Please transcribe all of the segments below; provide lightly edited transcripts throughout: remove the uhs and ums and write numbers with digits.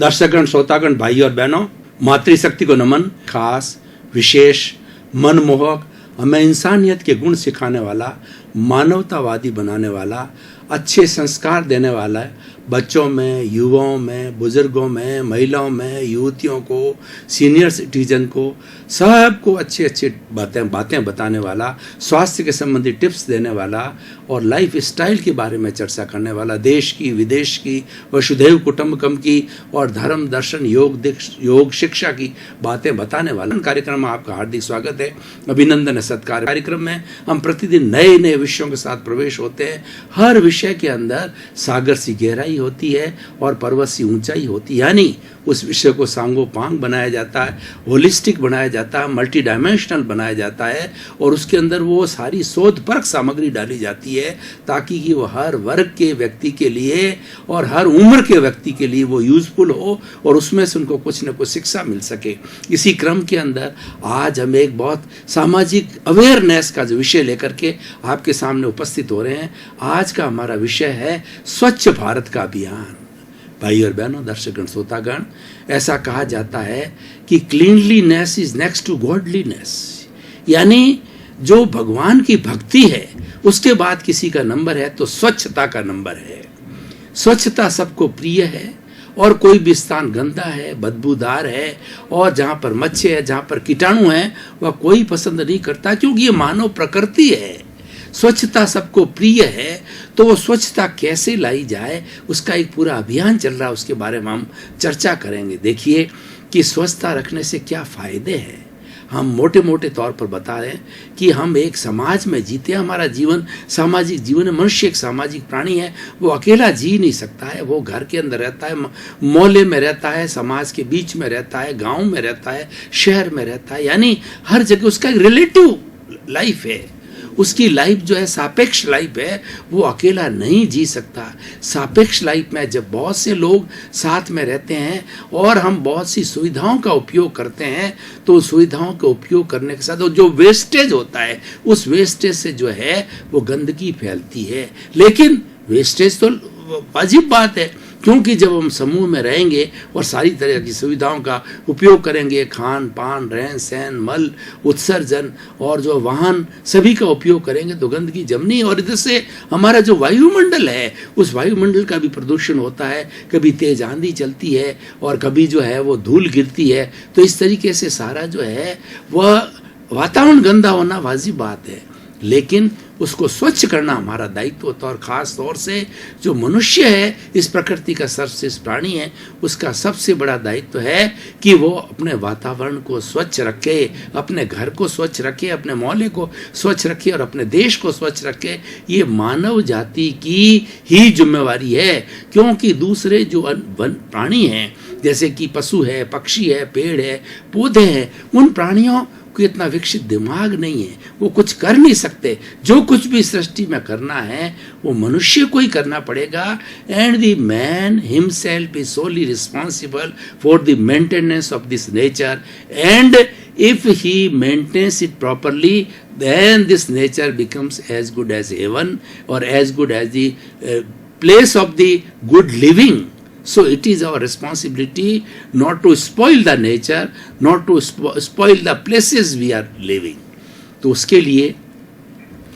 दर्शकगण, श्रोतागण, भाई और बहनों, मातृशक्ति को नमन। खास, विशेष, मनमोहक, हमें इंसानियत के गुण सिखाने वाला, मानवतावादी बनाने वाला, अच्छे संस्कार देने वाला, बच्चों में, युवाओं में, बुजुर्गों में, महिलाओं में, युवतियों को, सीनियर सिटीजन को, सबको अच्छे अच्छे बातें बताने वाला, स्वास्थ्य के संबंधी टिप्स देने वाला और लाइफ स्टाइल के बारे में चर्चा करने वाला, देश की, विदेश की, वसुधैव कुटुंबकम की और धर्म, दर्शन, योग शिक्षा की बातें बताने वाला कार्यक्रम में आपका हार्दिक स्वागत है। अभिनंदन है। सत्कार कार्यक्रम में हम प्रतिदिन नए नए विषयों के साथ प्रवेश होते हैं। हर विषय के अंदर सागर सी गहराई होती है और पर्वत सी ऊंचाई होती है, यानी उस विषय को सांगोपांग बनाया जाता है, होलिस्टिक बनाया जाता है, मल्टी डायमेंशनल बनाया जाता है और उसके अंदर वो सारी शोधपरक सामग्री डाली जाती है ताकि कि वो हर वर्ग के व्यक्ति के लिए और हर उम्र के व्यक्ति के लिए वो यूजफुल हो और उसमें से उनको कुछ न कुछ शिक्षा मिल सके। इसी क्रम के अंदर आज हम एक बहुत सामाजिक अवेयरनेस का जो विषय लेकर के आपके सामने उपस्थित हो रहे हैं। आज का हमारा विषय है स्वच्छ भारत का अभियान। भाई और बहनों, दर्शकगण, श्रोतागण, ऐसा कहा जाता है कि cleanliness is next to godliness, यानी जो भगवान की भक्ति है उसके बाद किसी का नंबर है तो स्वच्छता का नंबर है। स्वच्छता सबको प्रिय है और कोई भी स्थान गंदा है, बदबूदार है और जहाँ पर मच्छर है, जहाँ पर कीटाणु है, वह कोई पसंद नहीं करता क्योंकि ये मानव प्रकृति है। स्वच्छता सबको प्रिय है तो वो स्वच्छता कैसे लाई जाए उसका एक पूरा अभियान चल रहा है, उसके बारे में हम चर्चा करेंगे। देखिए कि स्वच्छता रखने से क्या फायदे हैं। हम मोटे मोटे तौर पर बता रहे हैं कि हम एक समाज में जीते हैं। हमारा जीवन सामाजिक जीवन है। मनुष्य एक सामाजिक प्राणी है। वो अकेला जी नहीं सकता है। वो घर के अंदर रहता है, मोहल्ले में रहता है, समाज के बीच में रहता है, गांव में रहता है, शहर में रहता है, यानी हर जगह उसका एक रिलेटिव लाइफ है। उसकी लाइफ जो है सापेक्ष लाइफ है, वो अकेला नहीं जी सकता। सापेक्ष लाइफ में जब बहुत से लोग साथ में रहते हैं और हम बहुत सी सुविधाओं का उपयोग करते हैं तो सुविधाओं का उपयोग करने के साथ जो वेस्टेज होता है उस वेस्टेज से जो है वो गंदगी फैलती है। लेकिन वेस्टेज तो वाजिब बात है क्योंकि जब हम समूह में रहेंगे और सारी तरह की सुविधाओं का उपयोग करेंगे, खान पान, रहन सहन, मल उत्सर्जन और जो वाहन सभी का उपयोग करेंगे तो गंदगी जमनी और इधर से हमारा जो वायुमंडल है उस वायुमंडल का भी प्रदूषण होता है। कभी तेज आंधी चलती है और कभी जो है वो धूल गिरती है। तो इस तरीके से सारा जो है वह वातावरण गंदा होना वाजिब बात है, लेकिन उसको स्वच्छ करना हमारा दायित्व होता है। और ख़ास तौर से जो मनुष्य है, इस प्रकृति का सर्वश्रेष्ठ प्राणी है, उसका सबसे बड़ा दायित्व है कि वो अपने वातावरण को स्वच्छ रखे, अपने घर को स्वच्छ रखे, अपने मोहल्ले को स्वच्छ रखे और अपने देश को स्वच्छ रखे। ये मानव जाति की ही जिम्मेवारी है क्योंकि दूसरे जो प्राणी हैं जैसे कि पशु है, पक्षी है, पेड़ है, पौधे हैं, उन प्राणियों को इतना विकसित दिमाग नहीं है, वो कुछ कर नहीं सकते। जो कुछ भी सृष्टि में करना है वो मनुष्य को ही करना पड़ेगा। And the man himself is solely responsible for the maintenance of this nature and if he maintains it properly then this nature becomes as good as heaven or as good as the place of the good living. So it is our responsibility not to spoil the nature, not to spoil the places we are living. तो उसके लिए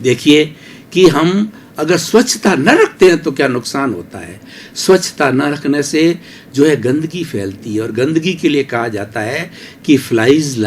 देखिए कि हम अगर स्वच्छता न रखते हैं तो क्या नुकसान होता है। स्वच्छता न रखने से जो है गंदगी फैलती है और गंदगी के लिए कहा जाता है कि फ्लाइज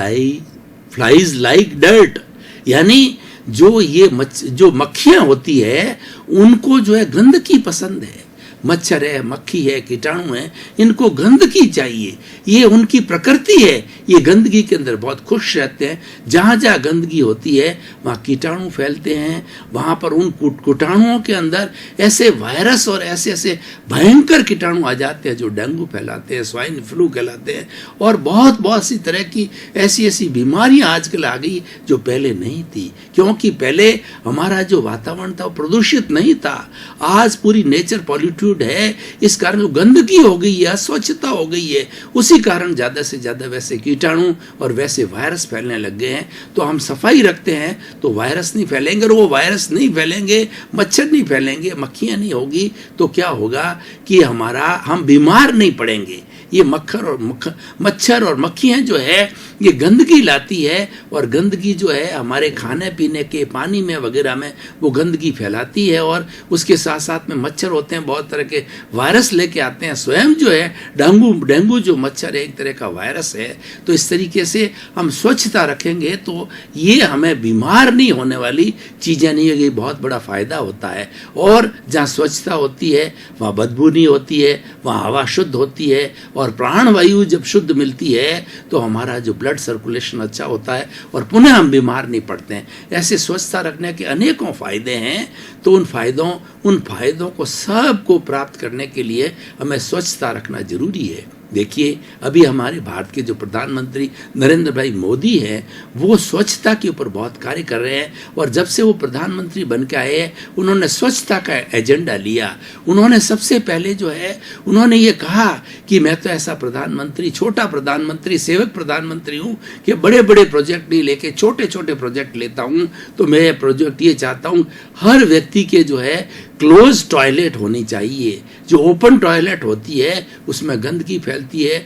लाइक डर्ट, यानी जो मक्खियां होती है उनको जो है गंदगी पसंद है। मच्छर है, मक्खी है, कीटाणु है, इनको गंदगी चाहिए, ये उनकी प्रकृति है। ये गंदगी के अंदर बहुत खुश रहते हैं। जहाँ जहाँ गंदगी होती है वहाँ कीटाणु फैलते हैं। वहाँ पर उन कीटाणुओं के अंदर ऐसे वायरस और ऐसे ऐसे भयंकर कीटाणु आ जाते हैं जो डेंगू फैलाते हैं, स्वाइन फ्लू कहलाते हैं और बहुत सी तरह की ऐसी बीमारियाँ आजकल आ गई जो पहले नहीं थी क्योंकि पहले हमारा जो वातावरण था वो प्रदूषित नहीं था। आज पूरी नेचर पॉल्यूटेड एटीट्यूड है, इस कारण जो गंदगी हो गई है, अस्वच्छता हो गई है, उसी कारण ज़्यादा से ज़्यादा वैसे कीटाणु और वैसे वायरस फैलने लग गए हैं। तो हम सफाई रखते हैं तो वायरस नहीं फैलेंगे, और वो वायरस नहीं फैलेंगे, मच्छर नहीं फैलेंगे, मक्खियाँ नहीं होगी, तो क्या होगा कि हम बीमार नहीं पड़ेंगे। ये मच्छर और मक्खियाँ जो है ये गंदगी लाती है, और गंदगी जो है हमारे खाने पीने के पानी में वगैरह में वो गंदगी फैलाती है, और उसके साथ साथ में मच्छर होते हैं, बहुत तरह के वायरस लेके आते हैं। स्वयं जो है डेंगू जो मच्छर है एक तरह का वायरस है। तो इस तरीके से हम स्वच्छता रखेंगे तो ये हमें बीमार नहीं होने वाली चीज़ें नहीं है, ये बहुत बड़ा फ़ायदा होता है। और जहाँ स्वच्छता होती है वहाँ बदबू नहीं होती है, वहाँ हवा शुद्ध होती है, और प्राणवायु जब शुद्ध मिलती है तो हमारा जो ब्लड सर्कुलेशन अच्छा होता है और पुनः हम बीमार नहीं पड़ते हैं। ऐसे स्वच्छता रखने के अनेकों फायदे हैं। तो उन फायदों को सबको प्राप्त करने के लिए हमें स्वच्छता रखना जरूरी है। देखिए, अभी हमारे भारत के जो प्रधानमंत्री नरेंद्र भाई मोदी हैं वो स्वच्छता के ऊपर बहुत कार्य कर रहे हैं, और जब से वो प्रधानमंत्री बन के आए हैं उन्होंने स्वच्छता का एजेंडा लिया। उन्होंने सबसे पहले जो है उन्होंने ये कहा कि मैं तो ऐसा प्रधानमंत्री, छोटा प्रधानमंत्री, सेवक प्रधानमंत्री हूँ कि बड़े बड़े प्रोजेक्ट नहीं लेके छोटे छोटे प्रोजेक्ट लेता हूँ। तो मैं प्रोजेक्ट ये चाहता हूँ हर व्यक्ति के जो है क्लोज टॉयलेट होनी चाहिए। जो ओपन टॉयलेट होती है उसमें गंदगी फैलती है,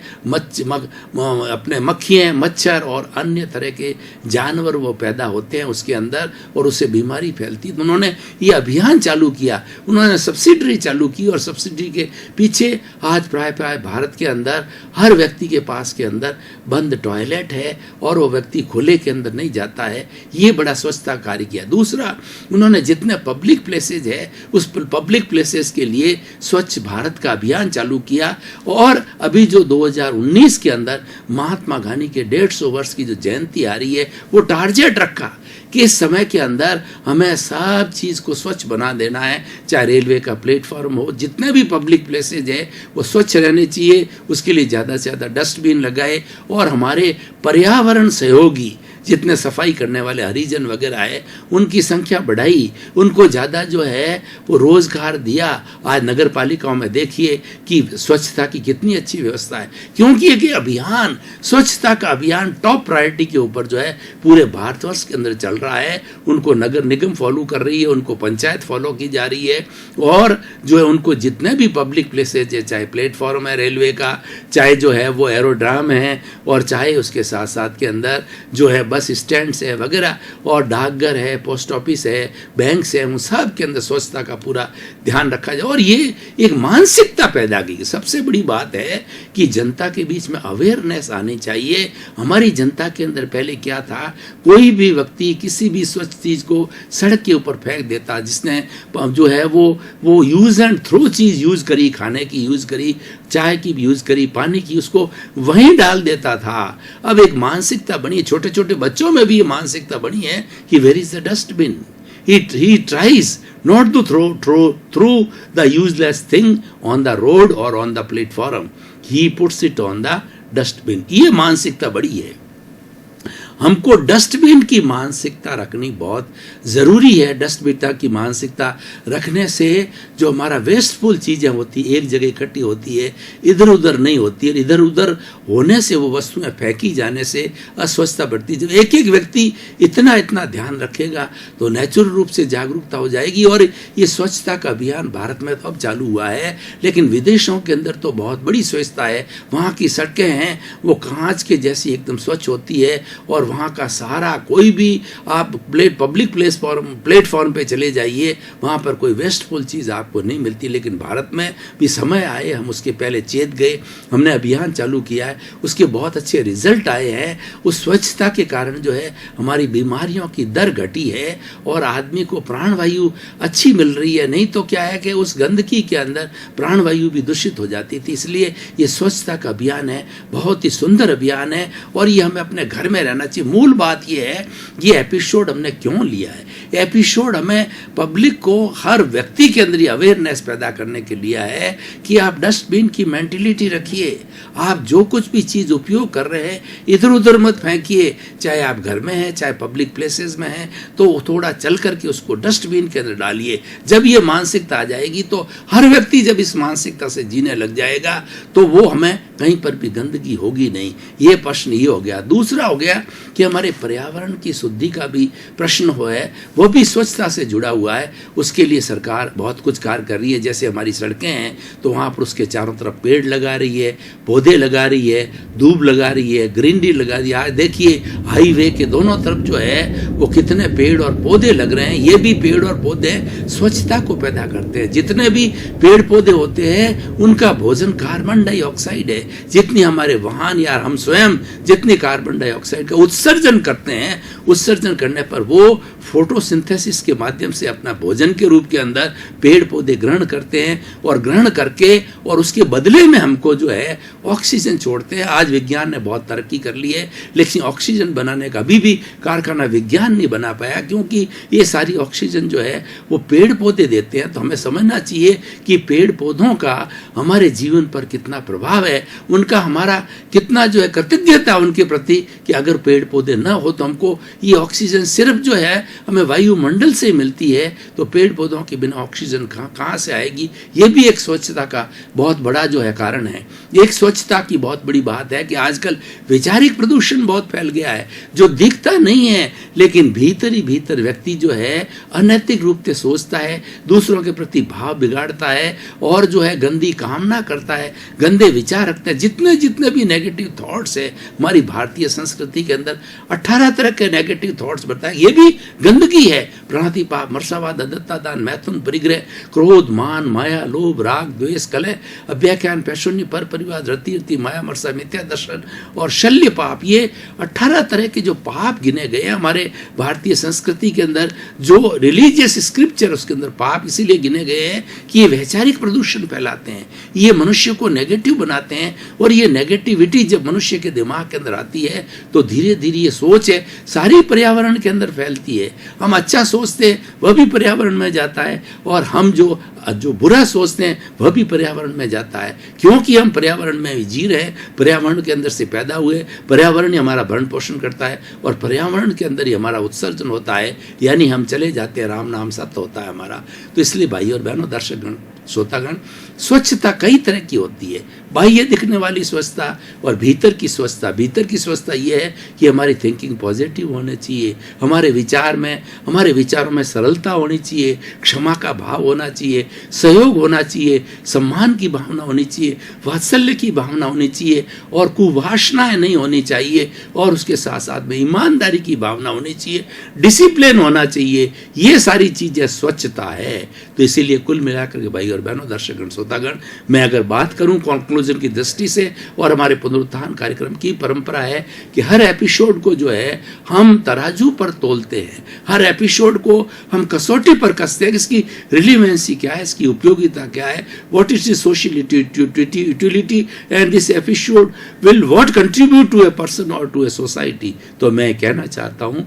अपने मक्खियाँ, मच्छर और अन्य तरह के जानवर वो पैदा होते हैं उसके अंदर, और उससे बीमारी फैलती है। तो उन्होंने ये अभियान चालू किया, उन्होंने सब्सिडी चालू की, और सब्सिडी के पीछे आज प्राय भारत के अंदर हर व्यक्ति के पास के अंदर बंद टॉयलेट है, और वो व्यक्ति खुले के अंदर नहीं जाता है। ये बड़ा स्वच्छता कार्य किया। दूसरा, उन्होंने जितने पब्लिक प्लेसेज है उस पब्लिक प्लेसेस के लिए स्वच्छ भारत का अभियान चालू किया, और अभी जो 2019 के अंदर महात्मा गांधी के 150 वर्ष की जो जयंती आ रही है वो टारगेट रखा कि इस समय के अंदर हमें सब चीज़ को स्वच्छ बना देना है। चाहे रेलवे का प्लेटफॉर्म हो, जितने भी पब्लिक प्लेसेज है वो स्वच्छ रहने चाहिए। उसके लिए ज़्यादा से ज़्यादा डस्टबिन लगाए, और हमारे पर्यावरण सहयोगी जितने सफाई करने वाले हरिजन वगैरह है उनकी संख्या बढ़ाई, उनको ज़्यादा जो है वो रोज़गार दिया। आज नगर पालिकाओं में देखिए कि स्वच्छता की कितनी अच्छी व्यवस्था है, क्योंकि एक अभियान, स्वच्छता का अभियान टॉप प्रायोरिटी के ऊपर जो है पूरे भारतवर्ष के अंदर चल रहा है। उनको नगर निगम फॉलो कर रही है, उनको पंचायत फॉलो की जा रही है, और जो है उनको जितने भी पब्लिक प्लेसेज है, चाहे प्लेटफॉर्म है रेलवे का, चाहे जो है वो एरोड्राम है, और चाहे उसके साथ साथ के अंदर जो है बस स्टैंड है वगैरह, और डाकघर है, पोस्ट ऑफिस है, बैंक है, उन सब के अंदर स्वच्छता का पूरा ध्यान रखा जाए। और ये एक मानसिकता पैदा की। सबसे बड़ी बात है कि जनता के बीच में अवेयरनेस आनी चाहिए। हमारी जनता के अंदर पहले क्या था, कोई भी व्यक्ति किसी भी स्वच्छ चीज़ को सड़क के ऊपर फेंक देता, जिसने जो है वो यूज़ एंड थ्रो चीज़ यूज़ करी, खाने की यूज़ करी, चाय की भी यूज़ करी, पानी की, उसको वहीं डाल देता था। अब एक मानसिकता बनी, छोटे छोटे बच्चों में भी ये मानसिकता बनी है कि where is the dustbin. He tries not to throw the useless thing on the road or on the platform. He puts it on the dustbin. ये मानसिकता बड़ी है। हमको डस्टबिन की मानसिकता रखनी बहुत ज़रूरी है। डस्टबिन की मानसिकता रखने से जो हमारा वेस्टफुल चीज़ें होती है एक जगह इकट्ठी होती है, इधर उधर नहीं होती है। इधर उधर होने से, वो वस्तुएं फेंकी जाने से अस्वच्छता बढ़ती है। जब एक एक व्यक्ति इतना ध्यान रखेगा तो नेचुरल रूप से जागरूकता हो जाएगी। और ये स्वच्छता का अभियान भारत में तो अब चालू हुआ है, लेकिन विदेशों के अंदर तो बहुत बड़ी स्वच्छता है। वहाँ की सड़कें हैं वो कांच के जैसी एकदम स्वच्छ होती है, और वहाँ का सारा कोई भी आप पब्लिक प्लेटफॉर्म पे चले जाइए, वहाँ पर कोई वेस्टफुल चीज़ आपको नहीं मिलती। लेकिन भारत में भी समय आए, हम उसके पहले चेत गए, हमने अभियान चालू किया है, उसके बहुत अच्छे रिजल्ट आए हैं। उस स्वच्छता के कारण जो है हमारी बीमारियों की दर घटी है, और आदमी को प्राणवायु अच्छी मिल रही है। नहीं तो क्या है कि उस गंदगी के अंदर प्राणवायु भी दूषित हो जाती थी। इसलिए ये स्वच्छता का अभियान है, बहुत ही सुंदर अभियान है, और ये हमें अपने घर में रहना चाहिए। मूल बात ये है, ये एपिसोड हमने क्यों लिया है? एपिसोड हमें पब्लिक को, हर व्यक्ति के अंदर अवेयरनेस पैदा करने के लिए है कि आप डस्टबिन की मेंटेलिटी रखिए। आप जो कुछ भी चीज़ उपयोग कर रहे हैं इधर उधर मत फेंकिए, चाहे आप घर में हैं चाहे पब्लिक प्लेसेस में हैं, तो थोड़ा चल करके उसको डस्टबिन के अंदर डालिए। जब ये मानसिकता आ जाएगी तो हर व्यक्ति जब इस मानसिकता से जीने लग जाएगा तो वो हमें कहीं पर भी गंदगी होगी नहीं। ये प्रश्न ये हो गया। दूसरा हो गया कि हमारे पर्यावरण की शुद्धि का भी प्रश्न है, वो भी स्वच्छता से जुड़ा हुआ है। उसके लिए सरकार बहुत कुछ कार्य कर रही है। जैसे हमारी सड़कें हैं तो वहाँ पर उसके चारों तरफ पेड़ लगा रही है, पौधे लगा रही है, दूब लगा रही है, ग्रीनरी लगा रही है। देखिए हाईवे के दोनों तरफ जो है वो कितने पेड़ और पौधे लग रहे हैं। ये भी पेड़ और पौधे स्वच्छता को पैदा करते हैं। जितने भी पेड़ पौधे होते हैं उनका भोजन कार्बन डाइऑक्साइड है। जितनी हमारे वाहन या हम स्वयं जितनी कार्बन डाइऑक्साइड का उत्सर्जन करते हैं, उत्सर्जन करने पर वो फोटोसिंथेसिस के माध्यम से अपना भोजन के रूप के अंदर पेड़ पौधे ग्रहण करते हैं और ग्रहण करके और उसके बदले में हमको जो है ऑक्सीजन छोड़ते हैं। आज विज्ञान ने बहुत तरक्की कर ली है, लेकिन ऑक्सीजन बनाने का अभी भी कारखाना विज्ञान नहीं बना पाया, क्योंकि ये सारी ऑक्सीजन जो है वो पेड़ पौधे देते हैं। तो हमें समझना चाहिए कि पेड़ पौधों का हमारे जीवन पर कितना प्रभाव है, उनका हमारा कितना जो है कृतज्ञता उनके प्रति, कि अगर पेड़ पौधे न हो तो हमको ये ऑक्सीजन सिर्फ जो है हमें वायुमंडल से मिलती है, तो पेड़ पौधों के बिना ऑक्सीजन कहाँ से आएगी? ये भी एक स्वच्छता का बहुत बड़ा जो है कारण है। एक स्वच्छता की बहुत बड़ी बात है कि आजकल वैचारिक प्रदूषण बहुत फैल गया है, जो दिखता नहीं है लेकिन भीतर ही भीतर व्यक्ति जो है अनैतिक रूप से सोचता है, दूसरों के प्रति भाव बिगाड़ता है और जो है गंदी कामना करता है, गंदे विचार रखते हैं। जितने जितने भी नेगेटिव थॉट्स है हमारी भारतीय संस्कृति के अंदर 18 तरह के नेगेटिव थॉट्स बताए, ये भी गंदगी है। प्रणति पाप मर्सावाद अदत्ता दान मैथुन परिग्रह क्रोध मान माया लोभ राग द्वेष कलह अभ्याख्यान पैशून्य पर परिवार रति माया मर्सा मिथ्या दर्शन और शल्य पाप, ये 18 तरह के जो पाप गिने गए हमारे भारतीय संस्कृति के अंदर, जो रिलीजियस स्क्रिप्चर उसके अंदर पाप इसीलिए गिने गए हैं कि ये वैचारिक प्रदूषण फैलाते हैं, ये मनुष्य को नेगेटिव बनाते हैं। और ये नेगेटिविटी जब मनुष्य के दिमाग के अंदर आती है तो धीरे धीरे ये सोच है सारी पर्यावरण के अंदर फैलती है। हम अच्छा सोचते हैं वह भी पर्यावरण में जाता है, और हम जो बुरा सोचते हैं वह भी पर्यावरण में जाता है, क्योंकि हम पर्यावरण में जी रहे हैं, पर्यावरण के अंदर से पैदा हुए, पर्यावरण ही हमारा भरण पोषण करता है और पर्यावरण के अंदर ही हमारा उत्सर्जन होता है, यानी हम चले जाते हैं, राम नाम सत्य होता है हमारा। तो इसलिए भाई और बहनों, दर्शकगण, श्रोतागण, स्वच्छता कई तरह की होती है। बाह्य दिखने वाली स्वच्छता और भीतर की स्वच्छता। भीतर की स्वच्छता ये है कि हमारी थिंकिंग पॉजिटिव होनी चाहिए, हमारे विचारों में सरलता होनी चाहिए, क्षमा का भाव होना चाहिए, सहयोग होना चाहिए, सम्मान की भावना होनी चाहिए, वात्सल्य की भावना होनी चाहिए और कुवासनाएं नहीं होनी चाहिए, और उसके साथ साथ में ईमानदारी की भावना होनी चाहिए, डिसिप्लिन होना चाहिए। ये सारी चीजें स्वच्छता है। तो इसीलिए कुल मिलाकर के भाई और बहनों, दर्शकगण, श्रोतागण, मैं अगर बात करूं कंक्लूजन की दृष्टि से, और हमारे पुनरुत्थान कार्यक्रम की परंपरा है कि हर एपिसोड को जो है हम तराजू पर तोलते हैं, हर एपिसोड को हम कसौटी पर कसते हैं, इसकी रिलीवेंसी क्या है, इसकी उपयोगिता क्या है, what is the social utility and this episode will what contribute to a person और टू ए सोसाइटी। तो मैं कहना चाहता हूं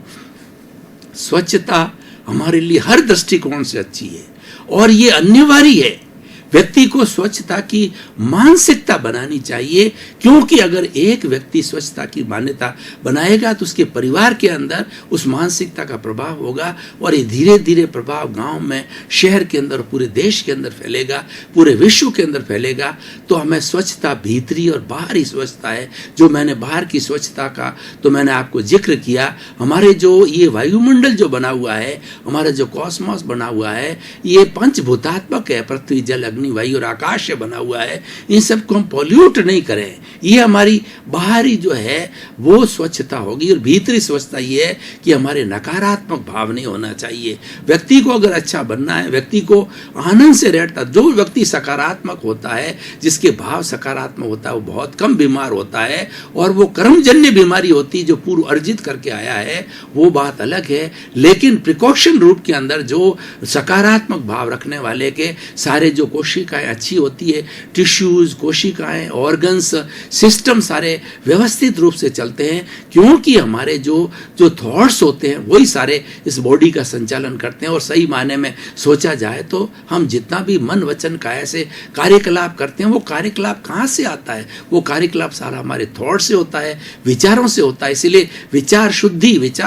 स्वच्छता हमारे लिए हर दृष्टिकोण से अच्छी है और ये अनिवार्य है। व्यक्ति को स्वच्छता की मानसिकता बनानी चाहिए, क्योंकि अगर एक व्यक्ति स्वच्छता की मान्यता बनाएगा तो उसके परिवार के अंदर उस मानसिकता का प्रभाव होगा और ये धीरे धीरे प्रभाव गांव में, शहर के अंदर, पूरे देश के अंदर फैलेगा, पूरे विश्व के अंदर फैलेगा। तो हमें स्वच्छता भीतरी और बाहरी स्वच्छता है। जो मैंने बाहर की स्वच्छता का तो मैंने आपको जिक्र किया, हमारे जो ये वायुमंडल जो बना हुआ है, हमारा जो कॉस्मॉस बना हुआ है, ये पंचभूतात्मक है, पृथ्वी जल अग्नि वायु और आकाश से बना हुआ है। इन सबको हम पॉल्यूट नहीं करें, ये हमारी बाहरी जो है वो स्वच्छता होगी। और भीतरी स्वच्छता ये है कि हमारे नकारात्मक भाव नहीं होना चाहिए। व्यक्ति को अगर अच्छा बनना है, व्यक्ति को आनंद से रहता, जो व्यक्ति सकारात्मक होता है, जिसके भाव सकारात्मक होता है, वो बहुत कम बीमार होता है, और वो कर्मजन्य बीमारी होती है जो पूर्व अर्जित करके आया है, वो बात अलग है। लेकिन प्रिकॉशन रूप के अंदर जो सकारात्मक भाव रखने वाले के सारे जो कोशिकाएं कोशिकाएं अच्छी होती है, टिश्यूज, कोशिकाएं, ऑर्गन्स, सिस्टम सारे व्यवस्थित रूप से चलते हैं, क्योंकि हमारे जो थॉट्स होते हैं वही सारे इस बॉडी का संचालन करते हैं। और सही मायने में सोचा जाए तो हम जितना भी मन वचन काया से कार्यकलाप करते हैं, वो कार्यकलाप कहाँ से आता है? वो कार्यकलाप सारा हमारे थॉट से होता है, विचारों से होता है। इसीलिए विचार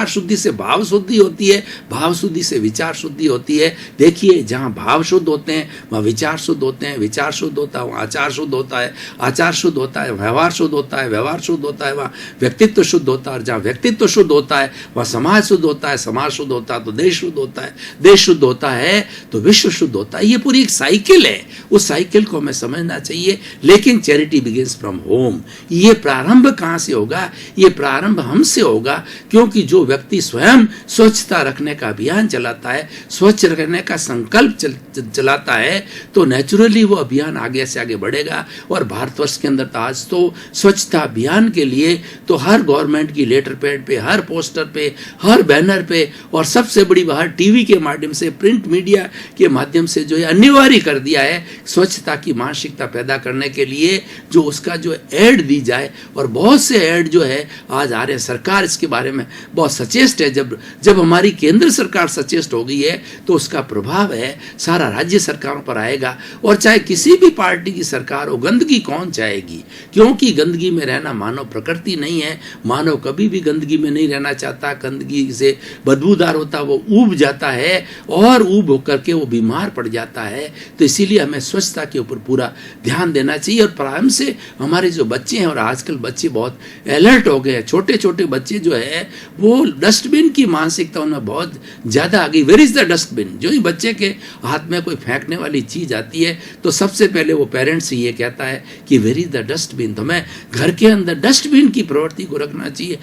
शुद्धि से भाव शुद्धि होती है, भाव शुद्धि से विचार शुद्धि होती है। देखिए, जहाँ भाव शुद्ध होते हैं वहाँ विचार शुद्ध होते हैं, विचार शुद्ध होता है वहाँ आचार शुद्ध होता है, आचार शुद्ध होता है व्यवहार शुद्ध होता है, व्यवहार शुद्ध होता है वहाँ व्यक्तित्व शुद्ध होता है, और जहाँ व्यक्तित्व शुद्ध होता है वहाँ समाज शुद्ध होता है, समाज शुद्ध होता है तो देश शुद्ध होता है, देश शुद्ध होता है तो विश्व शुद्ध होता है। ये पूरी एक साइकिल है, उस साइकिल को हमें समझना चाहिए। लेकिन चैरिटी बिगिंस फ्रॉम होम। ये प्रारंभ कहाँ से होगा? ये प्रारंभ हमसे होगा, क्योंकि जो व्यक्ति स्वयं स्वच्छता रखने का अभियान चलाता है, स्वच्छ रखने का संकल्प चलाता है, तो नेचुरली वो अभियान आगे से आगे बढ़ेगा। और भारतवर्ष के अंदर तो आज तो स्वच्छता अभियान के लिए तो हर गवर्नमेंट की लेटर पैड पे, हर पोस्टर पे, हर बैनर पे, और सबसे बड़ी बात टीवी के माध्यम से, प्रिंट मीडिया के माध्यम से जो है अनिवार्य कर दिया है स्वच्छता की मानसिकता पैदा करने के लिए, जो उसका जो एड दी जाए। और बहुत से एड जो है आज आ रहे हैं, सरकार इसके बारे में बहुत सचेत है। जब हमारी केंद्र सरकार सचेत हो गई है तो उसका प्रभाव है सारा राज्य सरकारों पर आएगा। और चाहे किसी भी पार्टी की सरकार हो, गंदगी कौन चाहेगी? क्योंकि गंदगी में रहना मानव प्रकृति नहीं है। मानव कभी भी गंदगी में नहीं रहना चाहता। गंदगी से बदबूदार होता, वो ऊब जाता है, और ऊब होकर के वो बीमार पड़ जाता है। तो इसीलिए हमें स्वच्छता के ऊपर पूरा ध्यान देना चाहिए। और प्रारंभ से हमारे जो बच्चे हैं, और आजकल बच्चे बहुत अलर्ट हो गए हैं, छोटे छोटे बच्चे जो है वो डस्टबिन की मानसिकता उनमें बहुत ज़्यादा आ गई। Where is the dustbin? जो ही बच्चे के हाथ में कोई फेंकने वाली चीज़ आती है तो सबसे पहले वो पेरेंट्स से ये कहता है कि वेयर इज़ द डस्टबिन। तो हमें घर के अंदर डस्टबिन की प्रवृत्ति को रखना चाहिए,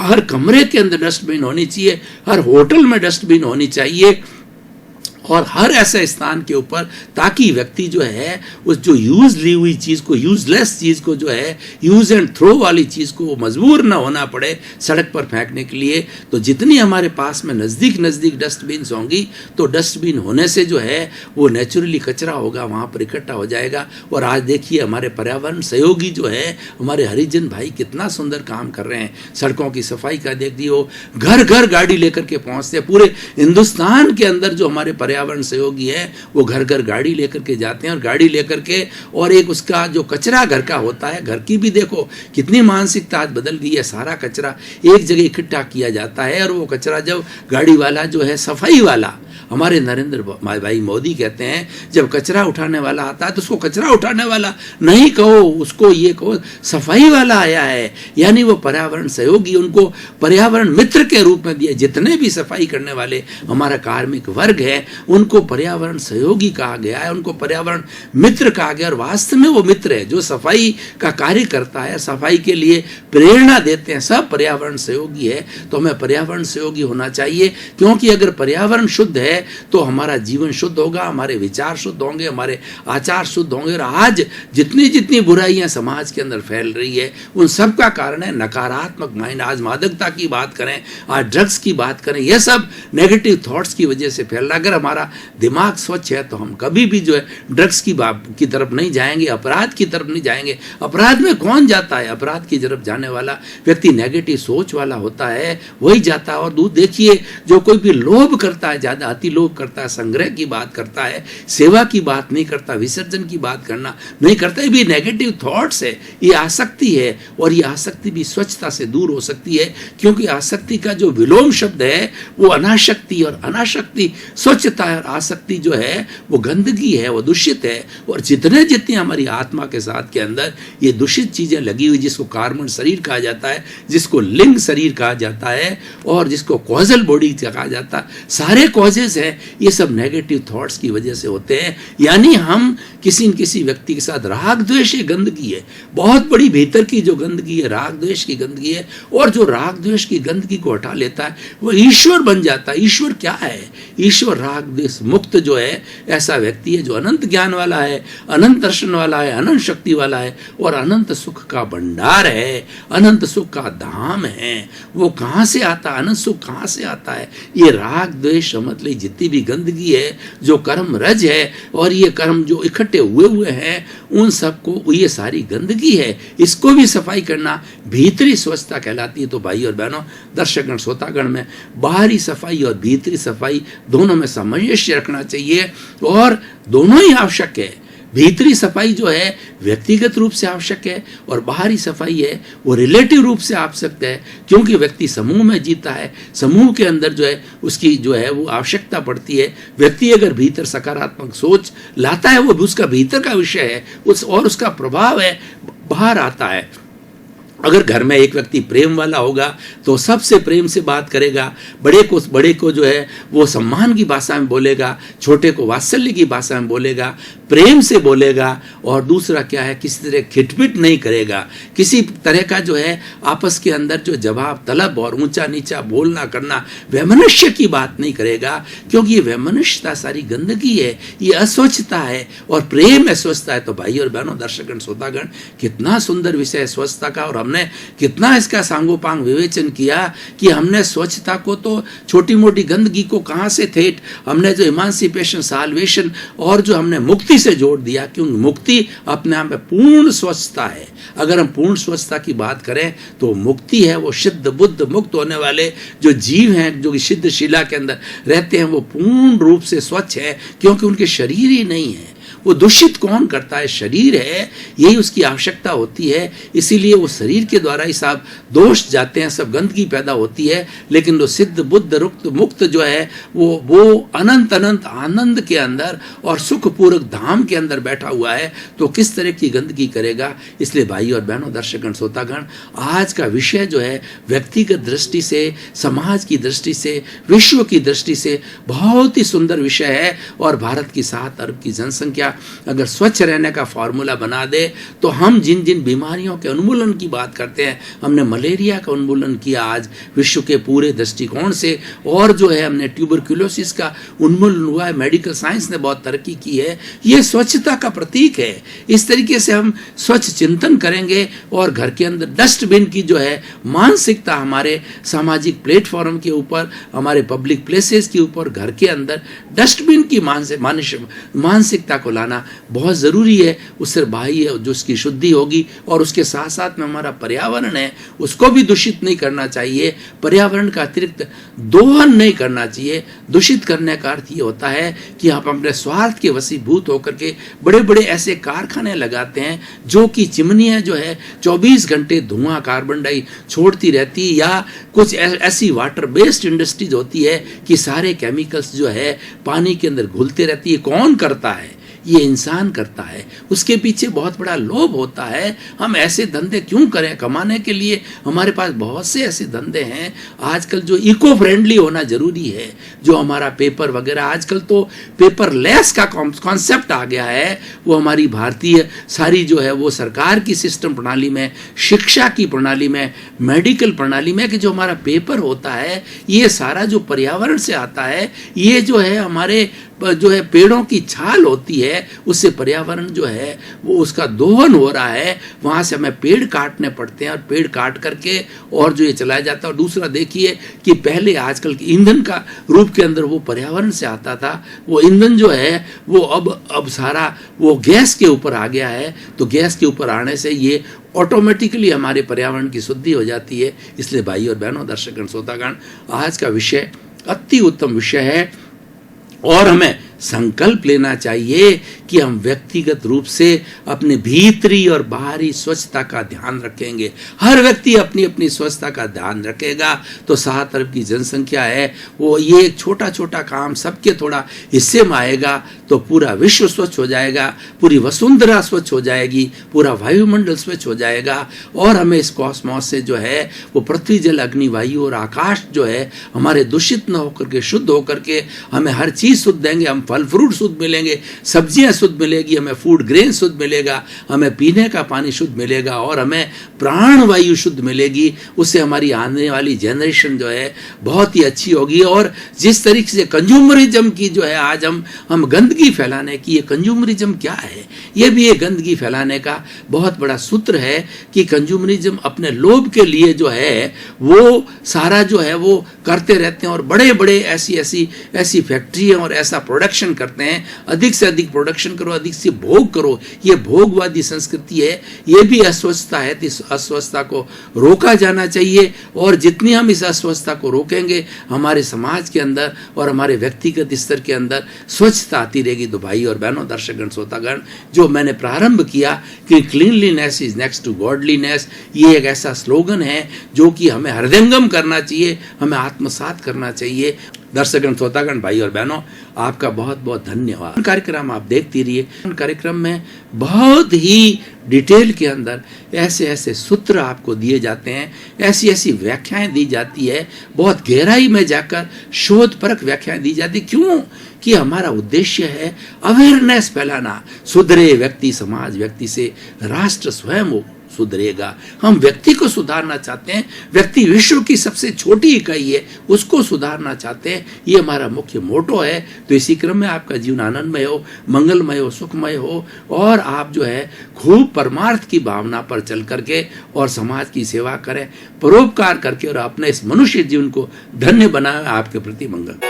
हर कमरे के अंदर डस्टबिन होनी चाहिए, हर होटल में डस्टबिन होनी चाहिए, और हर ऐसे स्थान के ऊपर, ताकि व्यक्ति जो है उस जो यूज ली हुई चीज़ को, यूजलेस चीज़ को जो है, यूज एंड थ्रो वाली चीज़ को वो मजबूर ना होना पड़े सड़क पर फेंकने के लिए। तो जितनी हमारे पास में नज़दीक डस्टबिन होंगी, तो डस्टबिन होने से जो है वो नेचुरली कचरा होगा वहाँ पर इकट्ठा हो जाएगा। और आज देखिए हमारे पर्यावरण सहयोगी जो है, हमारे हरिजन भाई कितना सुंदर काम कर रहे हैं। सड़कों की सफाई का देख दियो, घर घर गाड़ी लेकर के पहुँचते हैं। पूरे हिंदुस्तान के अंदर जो हमारे पर्यावरण सहयोगी है वो घर घर गाड़ी लेकर के जाते हैं, और गाड़ी लेकर के, और एक उसका जो कचरा घर का होता है, घर की भी देखो कितनी मानसिकता आज बदल गई है। सारा कचरा एक जगह इकट्ठा किया जाता है, और वो कचरा जब गाड़ी वाला जो है, सफाई वाला, हमारे नरेंद्र भाई मोदी कहते हैं जब कचरा उठाने वाला आता है तो उसको कचरा उठाने वाला नहीं कहो, उसको ये कहो सफाई वाला आया है। यानी वो पर्यावरण सहयोगी, उनको पर्यावरण मित्र के रूप में दिया। जितने भी सफाई करने वाले हमारा कार्मिक वर्ग है उनको पर्यावरण सहयोगी कहा गया है, उनको पर्यावरण मित्र कहा गया। और वास्तव में वो मित्र है जो सफाई का कार्य करता है, सफाई के लिए प्रेरणा देते हैं, सब पर्यावरण सहयोगी है। तो हमें पर्यावरण सहयोगी होना चाहिए, क्योंकि अगर पर्यावरण शुद्ध है तो हमारा जीवन शुद्ध होगा, हमारे विचार शुद्ध होंगे, हमारे आचार शुद्ध होंगे। और आज जितनी बुराइयां समाज के अंदर फैल रही है उन सब का कारण है नकारात्मक माइंड। आज मादकता की बात करें, आज ड्रग्स की बात करें, यह सब नेगेटिव थॉट्स की वजह से फैल रहा है। अगर हमारा दिमाग स्वच्छ है तो हम कभी भी जो है ड्रग्स की तरफ नहीं जाएंगे, अपराध की तरफ नहीं जाएंगे। अपराध में कौन जाता है? अपराध की तरफ जाने वाला व्यक्ति नेगेटिव सोच वाला होता है, वही जाता है। और दूध देखिए, जो कोई भी लोभ करता है, ज्यादा अति लोभ करता है, संग्रह की बात करता है, सेवा की बात नहीं करता, विसर्जन की बात करना नहीं करता, ये भी नेगेटिव थॉट्स है, ये आसक्ति है। और ये आसक्ति भी स्वच्छता से दूर हो सकती है, क्योंकि आसक्ति का जो विलोम शब्द है वो अनाशक्ति, और अनाशक्ति स्वच्छता है, और आसक्ति जो है वो गंदगी है, वो दूषित है। और जितनी हमारी आत्मा के साथ के अंदर ये दूषित चीजें लगी हुई, जिसको कार्बन शरीर कहा जाता है, जिसको लिंग शरीर कहा जाता है, और जिसको कॉजल बॉडी कहा जाता है, सारे कॉजेज हैं ये सब नेगेटिव थॉट्स की वजह से होते हैं। यानी हम किसी न किसी व्यक्ति के साथ राग द्वेष ये गंदगी है, बहुत बड़ी भीतर की जो गंदगी है राग द्वेष की गंदगी है। और जो राग द्वेष की गंदगी को हटा लेता है वो ईश्वर बन जाता है। ईश्वर क्या है? ईश्वर राग द्वेष मुक्त जो है ऐसा व्यक्ति है जो अनंत ज्ञान वाला है, अनंत दर्शन वाला है, अनंत शक्ति वाला है, और अनंत सुख का भंडार है, अनंत सुख का धाम है। वो कहाँ से आता है? अनंत सुख कहाँ से आता है? ये राग द्वेष समझ लीजिए जितनी भी गंदगी है, जो कर्म रज है और ये कर्म जो इकट्ठे हुए हैं, उन सबको, ये सारी गंदगी है, इसको भी सफाई करना भीतरी स्वच्छता कहलाती है। तो भाई और बहनों, दर्शकगण, श्रोतागण में बाहरी सफाई और भीतरी सफाई दोनों में सामंजस्य रखना चाहिए और दोनों ही आवश्यक है। भीतरी सफाई जो है व्यक्तिगत रूप से आवश्यक है और बाहरी सफाई है वो रिलेटिव रूप से आवश्यक है, क्योंकि व्यक्ति समूह में जीता है, समूह के अंदर जो है उसकी जो है वो आवश्यकता पड़ती है। व्यक्ति अगर भीतर सकारात्मक सोच लाता है, वो उसका भीतर का विषय है, और उसका प्रभाव है बाहर आता है। अगर घर में एक व्यक्ति प्रेम वाला होगा तो सबसे प्रेम से बात करेगा, बड़े को जो है वो सम्मान की भाषा में बोलेगा, छोटे को वात्सल्य की भाषा में बोलेगा, प्रेम से बोलेगा। और दूसरा क्या है, किसी तरह खिटपिट नहीं करेगा, किसी तरह का जो है आपस के अंदर जो जवाब तलब और ऊंचा नीचा बोलना करना, वैमनस्य की बात नहीं करेगा, क्योंकि ये वैमनस्यता सारी गंदगी है, ये अस्वच्छता है और प्रेम अस्वच्छता है। तो भाई और बहनों, दर्शकगण, श्रोतागण, कितना सुंदर विषय है स्वच्छता का, और हमने कितना इसका सांगोपांग विवेचन किया कि हमने स्वच्छता को तो छोटी मोटी गंदगी को कहां से थे, हमने जो इमांसिपेशन, साल्वेशन और जो हमने मुक्ति से जोड़ दिया, क्योंकि मुक्ति अपने आप में पूर्ण स्वच्छता है। अगर हम पूर्ण स्वच्छता की बात करें तो मुक्ति है वो शुद्ध बुद्ध मुक्त होने वाले जो जीव हैं, जो कि सिद्ध शिला के अंदर रहते हैं, वो पूर्ण रूप से स्वच्छ है, क्योंकि उनके शरीर ही नहीं है। वो दूषित कौन करता है? शरीर है, यही उसकी आवश्यकता होती है। इसीलिए वो शरीर के द्वारा ही सब दोष जाते हैं, सब गंदगी पैदा होती है। लेकिन जो सिद्ध बुद्ध रुक्त मुक्त जो है वो अनंत अनंत आनंद के अंदर और सुखपूर्वक धाम के अंदर बैठा हुआ है, तो किस तरह की गंदगी करेगा? इसलिए भाई और बहनों, दर्शकगण, श्रोतागण, आज का विषय जो है व्यक्तिगत दृष्टि से, समाज की दृष्टि से, विश्व की दृष्टि से बहुत ही सुंदर विषय है। और भारत की 7 अरब की जनसंख्या अगर स्वच्छ रहने का फॉर्मूला बना दे तो हम जिन जिन बीमारियों के उन्मूलन की बात करते हैं, हमने मलेरिया का उन्मूलन किया आज विश्व के पूरे दृष्टिकोण से, और जो है हमने ट्यूबरक्यूलोसिस का उन्मूलन हुआ है, मेडिकल साइंस ने बहुत तरक्की की है। ये स्वच्छता का प्रतीक है। इस तरीके से हम स्वच्छ चिंतन करेंगे और घर के अंदर डस्टबिन की जो है मानसिकता हमारे सामाजिक प्लेटफॉर्म के ऊपर, हमारे पब्लिक प्लेसेस के ऊपर, घर के अंदर डस्टबिन की मानसिकता को लाना बहुत जरूरी है। उससे बाह्य जो उसकी शुद्धि होगी, और उसके साथ साथ में हमारा पर्यावरण है उसको भी दूषित नहीं करना चाहिए। पर्यावरण का अतिरिक्त दोहन नहीं करना चाहिए। दूषित करने का अर्थ ये होता है कि आप अपने स्वार्थ के वशीभूत होकर के बड़े बड़े ऐसे कारखाने लगाते हैं जो कि चिमनियां जो है 24 घंटे धुआं कार्बन डाई छोड़ती रहती है, या कुछ ऐसी वाटर बेस्ड इंडस्ट्रीज होती है कि सारे केमिकल्स जो है पानी के अंदर घुलते रहती है। कौन करता है? ये इंसान करता है। उसके पीछे बहुत बड़ा लोभ होता है। हम ऐसे धंधे क्यों करें? कमाने के लिए हमारे पास बहुत से ऐसे धंधे हैं। आजकल जो इको फ्रेंडली होना जरूरी है, जो हमारा पेपर वगैरह, आजकल तो पेपरलेस का कॉन्सेप्ट आ गया है। वो हमारी भारतीय सारी जो है वो सरकार की सिस्टम प्रणाली में, शिक्षा की प्रणाली में, मेडिकल प्रणाली में, कि जो हमारा पेपर होता है ये सारा जो पर्यावरण से आता है, ये जो है हमारे जो है पेड़ों की छाल होती है, उससे पर्यावरण जो है वो उसका दोहन हो रहा है। वहां से हमें पेड़ काटने पड़ते हैं और पेड़ काट करके और जो ये चलाया जाता है। और दूसरा देखिए कि पहले आजकल के ईंधन का रूप के अंदर वो पर्यावरण से आता था, वो ईंधन जो है वो अब सारा वो गैस के ऊपर आ गया है। तो गैस के ऊपर आने से ये ऑटोमेटिकली हमारे पर्यावरण की शुद्धि हो जाती है। इसलिए भाई और बहनों, दर्शकगण, श्रोतागण, आज का विषय अति उत्तम विषय है और हमें संकल्प लेना चाहिए कि हम व्यक्तिगत रूप से अपने भीतरी और बाहरी स्वच्छता का ध्यान रखेंगे। हर व्यक्ति अपनी अपनी स्वच्छता का ध्यान रखेगा तो 7 अरब की जनसंख्या है वो, ये एक छोटा छोटा काम सबके थोड़ा हिस्से में आएगा तो पूरा विश्व स्वच्छ हो जाएगा, पूरी वसुंधरा स्वच्छ हो जाएगी, पूरा वायुमंडल स्वच्छ हो जाएगा। और हमें इस कॉस्मोस से जो है वो पृथ्वी, जल, अग्नि, वायु और आकाश जो है हमारे दूषित न होकर के, शुद्ध होकर के हमें हर चीज शुद्ध देंगे। हम फल फ्रूट शुद्ध मिलेंगे, सब्जियां शुद्ध मिलेगी, हमें फूड ग्रेन शुद्ध मिलेगा, हमें पीने का पानी शुद्ध मिलेगा और हमें प्राणवायु शुद्ध मिलेगी। उससे हमारी आने वाली जनरेशन जो है बहुत ही अच्छी होगी। और जिस तरीके से कंज्यूमरिज्म की जो है आज हम गंदगी फैलाने की, ये कंज्यूमरिज्म क्या है? ये भी एक गंदगी फैलाने का बहुत बड़ा सूत्र है कि कंज्यूमरिज्म अपने लोभ के लिए जो है वो सारा जो है वो करते रहते हैं और बड़े बड़े ऐसी फैक्ट्रियां और ऐसा प्रोडक्शन करते हैं, अधिक से अधिक प्रोडक्शन करो, अधिक से भोग करो। ये भोगवादी संस्कृति है, ये भी अस्वस्थता है। इस अस्वस्थता को रोका जाना चाहिए और जितनी हम इस अस्वस्थता को रोकेंगे हमारे समाज के अंदर और हमारे व्यक्तिगत स्तर के अंदर स्वच्छता आती रहेगी। तो भाई और बहनों, दर्शकगण, श्रोतागण, जो मैंने प्रारंभ किया कि cleanliness is next to godliness, ये एक ऐसा स्लोगन है जो कि हमें हृदयंगम करना चाहिए, हमें आत्मसात करना चाहिए। दर्शकगण, श्रोतागण, भाई और बहनों, आपका बहुत बहुत धन्यवाद। कार्यक्रम आप देखती रहिए। कार्यक्रम में बहुत ही डिटेल के अंदर ऐसे सूत्र आपको दिए जाते हैं, ऐसी व्याख्याएं दी जाती है, बहुत गहराई में जाकर शोधपरक व्याख्याएं दी जाती। क्यों? कि हमारा उद्देश्य है अवेयरनेस फैलाना। सुधरे व्यक्ति समाज, व्यक्ति से राष्ट्र स्वयं सुधरेगा। हम व्यक्ति को सुधारना चाहते हैं, व्यक्ति विश्व की सबसे छोटी इकाई है, उसको सुधारना चाहते हैं। ये हमारा मुख्य मोटो है। तो इसी क्रम में आपका जीवन आनंदमय हो, मंगलमय हो, सुखमय हो और आप जो है खूब परमार्थ की भावना पर चल करके और समाज की सेवा करें, परोपकार करके और अपने इस मनुष्य जीवन को धन्य बनाए। आपके प्रति मंगल।